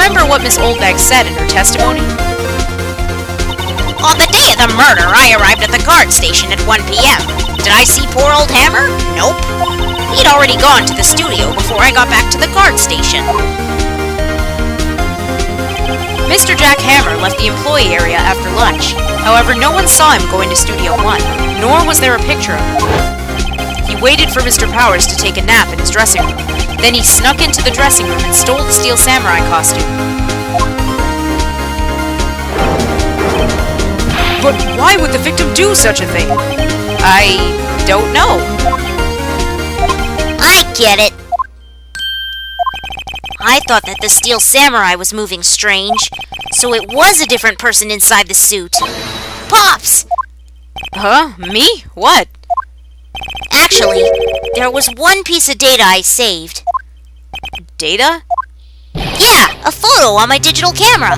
remember what Miss Oldbag said in her testimony? On the day of the murder, I arrived at the guard station at 1 p.m. Did I see poor old Hammer? Nope. He'd already gone to the studio before I got back to the guard station. Mr. Jack Hammer left the employee area after lunch. However, no one saw him going to Studio 1, nor was there a picture of him. He waited for Mr. Powers to take a nap in his dressing room. Then he snuck into the dressing room and stole the Steel Samurai costume. But why would the victim do such a thing? I don't know. I get it. I thought that the Steel Samurai was moving strange, so it was a different person inside the suit. Pops! Huh? Me? What? Actually, there was one piece of data I saved. Data? Yeah, a photo on my digital camera.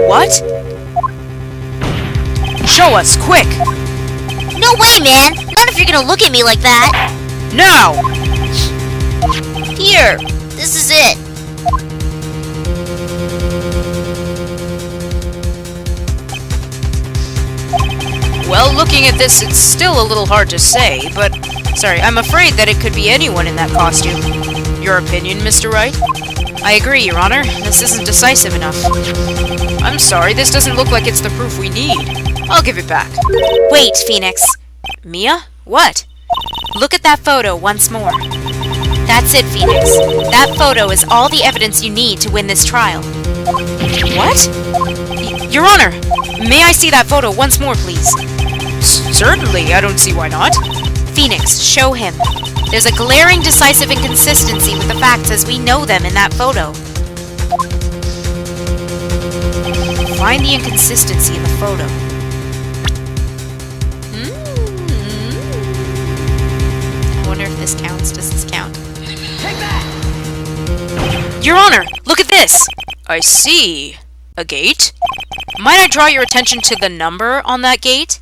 What? Show us, quick! No way, man! Not if you're gonna look at me like that! Now! Here! This is it! Well, looking at this, it's still a little hard to say, but... Sorry, I'm afraid that it could be anyone in that costume. Your opinion, Mr. Wright? I agree, Your Honor. This isn't decisive enough. I'm sorry, this doesn't look like it's the proof we need. I'll give it back. Wait, Phoenix. Mia? What? Look at that photo once more. That's it, Phoenix. That photo is all the evidence you need to win this trial. What? Your Honor, may I see that photo once more, please? Certainly, I don't see why not. Phoenix, show him. There's a glaring decisive inconsistency with the facts as we know them in that photo. Find the inconsistency in the photo. I wonder if this counts. Does this count? Take that! Your Honor, look at this! I see. A gate? Might I draw your attention to the number on that gate?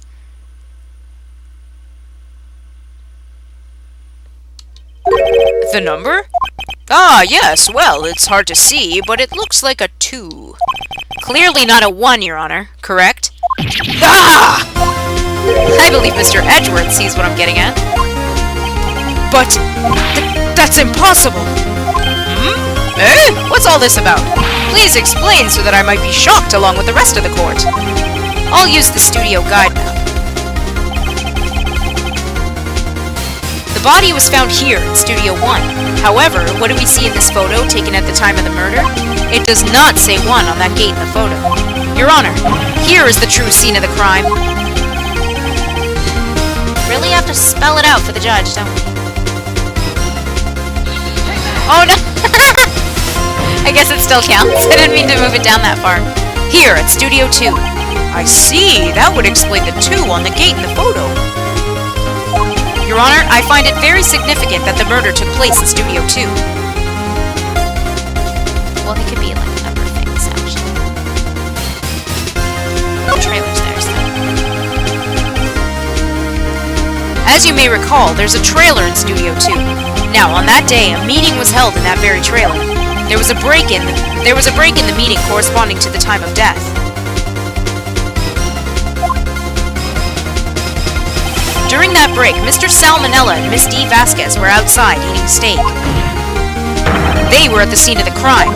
The number? Ah, yes, well, it's hard to see, but it looks like a 2. Clearly not a 1, Your Honor, correct? Ah! I believe Mr. Edgeworth sees what I'm getting at. But... that's impossible! Hmm? Eh? What's all this about? Please explain so that I might be shocked along with the rest of the court. I'll use the studio guide map. The body was found here in Studio 1. However, what do we see in this photo taken at the time of the murder? It does not say 1 on that gate in the photo. Your Honor, here is the true scene of the crime. Really have to spell it out for the judge, don't we? Oh no! I guess it still counts. I didn't mean to move it down that far. Here at Studio 2. I see. That would explain the 2 on the gate in the photo. Your Honor, I find it very significant that the murder took place in Studio 2. Well, it could be like a number of things, actually. The trailer's there, so... As you may recall, there's a trailer in Studio 2. Now, on that day, a meeting was held in that very trailer. There was a break in the meeting corresponding to the time of death. During that break, Mr. Salmonella and Miss D. Vasquez were outside eating steak. They were at the scene of the crime.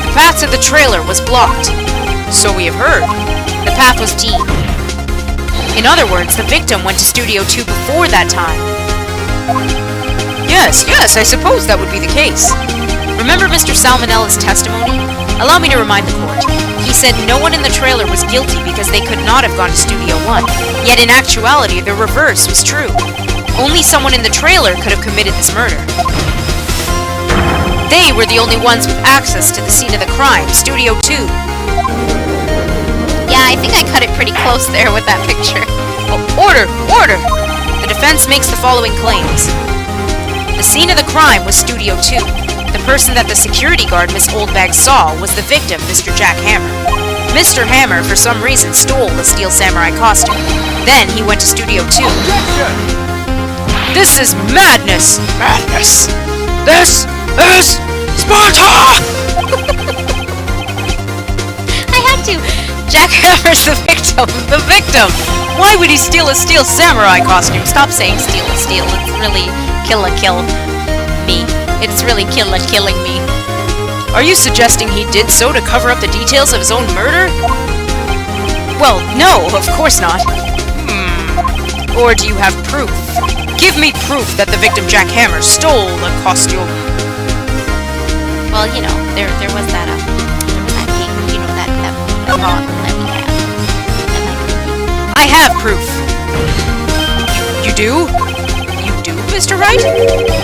The path to the trailer was blocked. So we have heard. The path was deep. In other words, the victim went to Studio 2 before that time. Yes, I suppose that would be the case. Remember Mr. Salmonella's testimony? Allow me to remind the court. He said no one in the trailer was guilty because they could not have gone to Studio 1. Yet in actuality, the reverse was true. Only someone in the trailer could have committed this murder. They were the only ones with access to the scene of the crime, Studio 2. Yeah, I think I cut it pretty close there with that picture. Oh, order! The defense makes the following claims. The scene of the crime was Studio 2. The person that the security guard Miss Oldbag saw was the victim, Mr. Jack Hammer. Mr. Hammer, for some reason, stole the Steel Samurai costume. Then he went to Studio 2. Objection! This is madness! Madness! This is Sparta! I had to. Jack Hammer's the victim! The victim! Why would he steal a steel samurai costume? Stop saying steal. It's really kill me. It's really killing me. Are you suggesting he did so to cover up the details of his own murder? Well, no, of course not. Or do you have proof? Give me proof that the victim Jack Hammer stole the costume. Well, you know, there was that thing, you know, that bottle that we have. I have proof. You do? You do, Mr. Wright?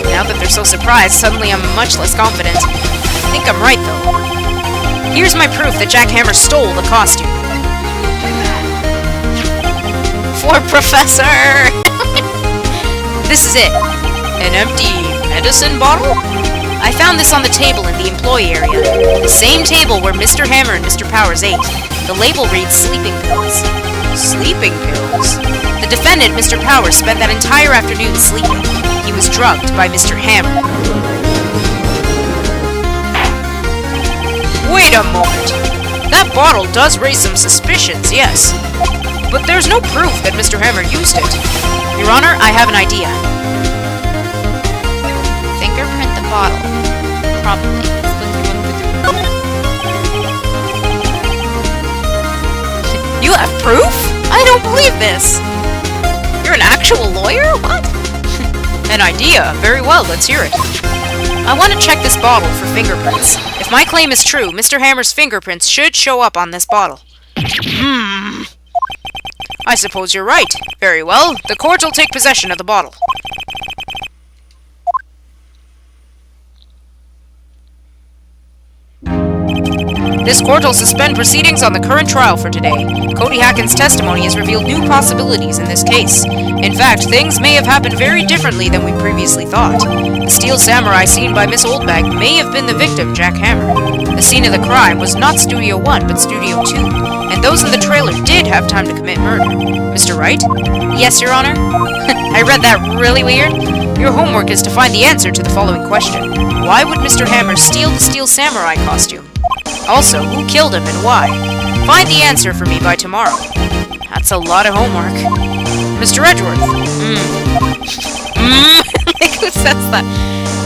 Now that they're so surprised, suddenly I'm much less confident. I think I'm right, though. Here's my proof that Jack Hammer stole the costume. For Professor! This is it. An empty medicine bottle? I found this on the table in the employee area. The same table where Mr. Hammer and Mr. Powers ate. The label reads sleeping pills. Sleeping pills? The defendant, Mr. Powers, spent that entire afternoon sleeping. He was drugged by Mr. Hammer. Wait a moment. That bottle does raise some suspicions, yes. But there's no proof that Mr. Hammer used it. Your Honor, I have an idea. Fingerprint the bottle. Probably. You have proof? I don't believe this. You're an actual lawyer? What? An idea. Very well, let's hear it. I want to check this bottle for fingerprints. If my claim is true, Mr. Hammer's fingerprints should show up on this bottle. I suppose you're right. Very well. The court will take possession of the bottle. This court will suspend proceedings on the current trial for today. Cody Hacken's testimony has revealed new possibilities in this case. In fact, things may have happened very differently than we previously thought. The steel samurai seen by Miss Oldbag may have been the victim, Jack Hammer. The scene of the crime was not Studio 1, but Studio 2, and those in the trailer did have time to commit murder. Mr. Wright? Yes, Your Honor? I read that really weird. Your homework is to find the answer to the following question. Why would Mr. Hammer steal the steel samurai costume? Also, who killed him and why? Find the answer for me by tomorrow. That's a lot of homework. Mr. Edgeworth. Like, who says that?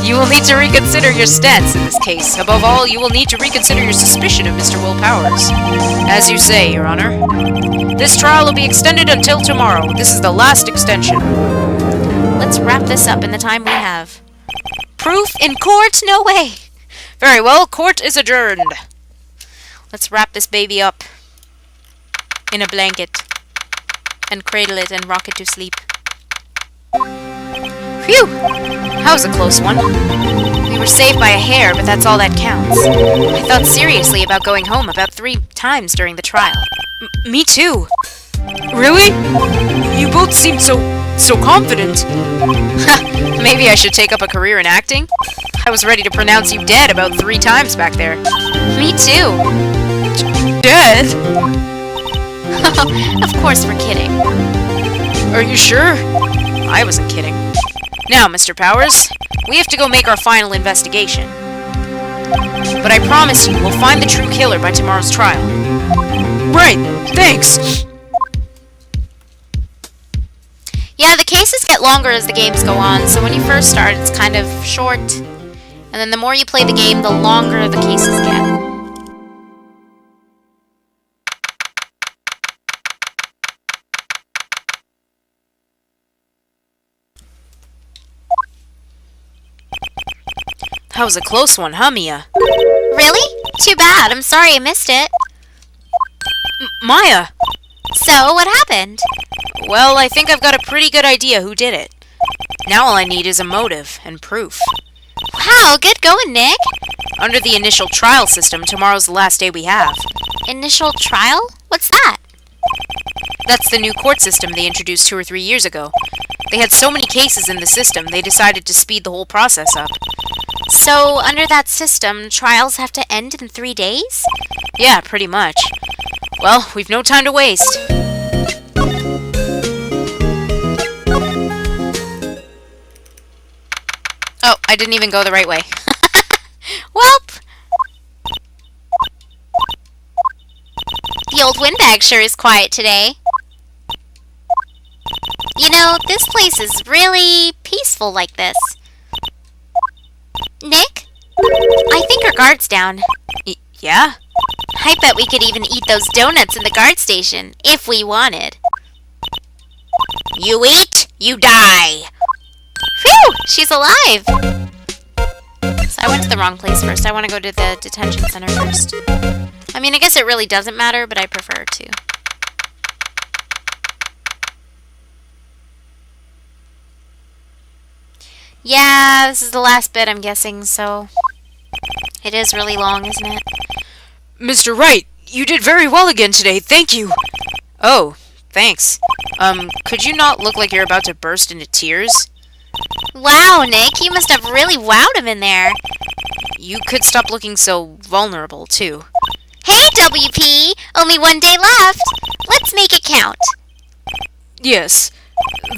You will need to reconsider your stance in this case. Above all, you will need to reconsider your suspicion of Mr. Will Powers. As you say, Your Honor. This trial will be extended until tomorrow. This is the last extension. Let's wrap this up in the time we have. Proof in court? No way! Very well, court is adjourned. Let's wrap this baby up in a blanket and cradle it and rock it to sleep. Phew! That was a close one. We were saved by a hair, but that's all that counts. I thought seriously about going home about 3 times during the trial. Me too. Really? You both seemed so confident. Maybe I should take up a career in acting? I was ready to pronounce you dead about 3 times back there. Me too. Dead? Of course we're kidding. Are you sure? I wasn't kidding. Now, Mr. Powers, we have to go make our final investigation. But I promise you, we'll find the true killer by tomorrow's trial. Right, thanks! Yeah, the cases get longer as the games go on, so when you first start, it's kind of short. And then the more you play the game, the longer the cases get. That was a close one, huh, Mia? Really? Too bad. I'm sorry I missed it. Maya! So, what happened? Well, I think I've got a pretty good idea who did it. Now all I need is a motive and proof. Wow, good going, Nick. Under the initial trial system, tomorrow's the last day we have. Initial trial? What's that? That's the new court system they introduced 2 or 3 years ago. They had so many cases in the system, they decided to speed the whole process up. So, under that system, trials have to end in 3 days? Yeah, pretty much. Well, we've no time to waste. Oh, I didn't even go the right way. Welp! The old windbag sure is quiet today. You know, this place is really peaceful like this. Nick? I think our guard's down. Yeah? I bet we could even eat those donuts in the guard station, if we wanted. You eat, you die. Phew! She's alive! So I went to the wrong place first. I want to go to the detention center first. I mean, I guess it really doesn't matter, but I prefer to. Yeah, this is the last bit, I'm guessing, so... It is really long, isn't it? Mr. Wright, you did very well again today, thank you! Oh, thanks. Could you not look like you're about to burst into tears? Wow, Nick, you must have really wowed him in there. You could stop looking so vulnerable, too. Hey, WP! Only one day left! Let's make it count. Yes,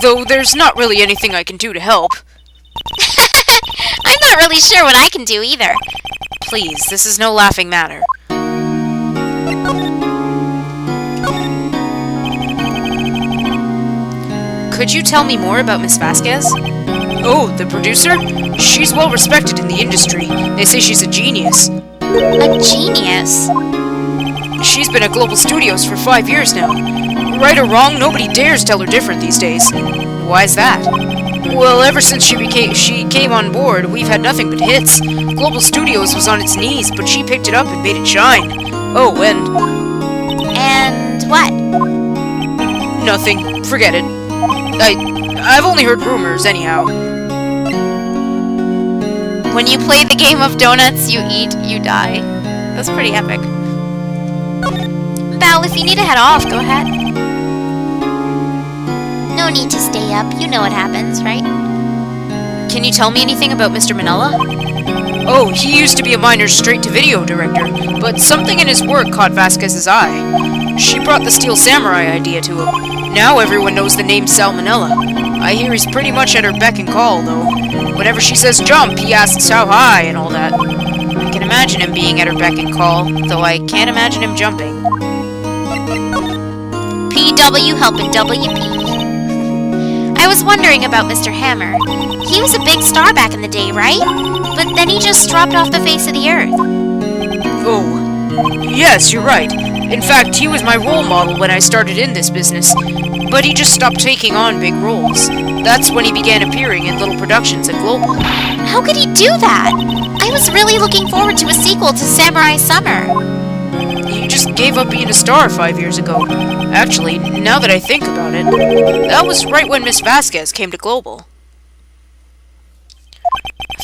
though there's not really anything I can do to help. I'm not really sure what I can do either. Please, this is no laughing matter. Could you tell me more about Miss Vasquez? Oh, the producer? She's well respected in the industry. They say she's a genius. A genius? She's been at Global Studios for 5 years now. Right or wrong, nobody dares tell her different these days. Why's that? Well, ever since she came on board, we've had nothing but hits. Global Studios was on its knees, but she picked it up and made it shine. Oh, And what? Nothing. Forget it. I've only heard rumors, anyhow. When you play the game of donuts, you eat, you die. That's pretty epic. Val, if you need to head off, go ahead. No need to stay up. You know what happens, right? Can you tell me anything about Mr. Manila? Oh, he used to be a minor straight-to-video director, but something in his work caught Vasquez's eye. She brought the Steel Samurai idea to him. Now everyone knows the name Salmonella. I hear he's pretty much at her beck and call, though. Whenever she says jump, he asks how high and all that. I can imagine him being at her beck and call, though I can't imagine him jumping. PW helping WP. I was wondering about Mr. Hammer. He was a big star back in the day, right? But then he just dropped off the face of the earth. Oh, yes, you're right. In fact, he was my role model when I started in this business. But he just stopped taking on big roles. That's when he began appearing in little productions at Global. How could he do that? I was really looking forward to a sequel to Samurai Summer. He just gave up being a star 5 years ago. Actually, now that I think about it, that was right when Miss Vasquez came to Global.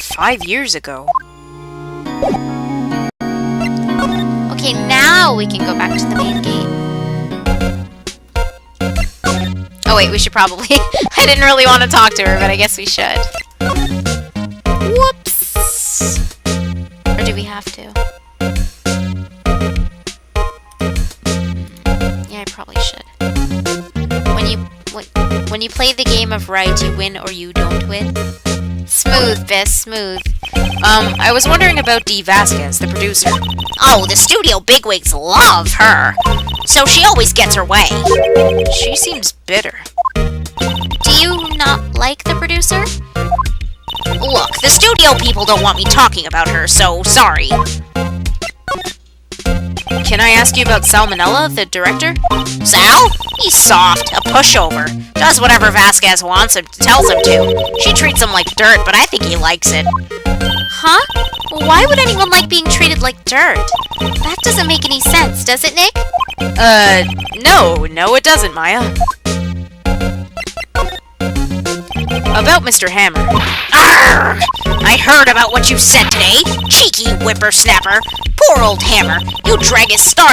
5 years ago. Okay, now we can go back to the main gate. Oh wait, we should probably... I didn't really want to talk to her, but I guess we should. Whoops! Or do we have to? Yeah, I probably should. When you play the game of Wright, you win or you don't win. Smooth, Biss, smooth. I was wondering about Dee Vasquez, the producer. Oh, the studio bigwigs love her. So she always gets her way. She seems bitter. Do you not like the producer? Look, the studio people don't want me talking about her, so sorry. Can I ask you about Salmonella, the director? Sal? He's soft, a pushover. Does whatever Vasquez wants him, tells him to. She treats him like dirt, but I think he likes it. Huh? Why would anyone like being treated like dirt? That doesn't make any sense, does it, Nick? No, it doesn't, Maya. About Mr. Hammer. Arrgh! I heard about what you said today. Cheeky whippersnapper. Poor old Hammer. You drag his star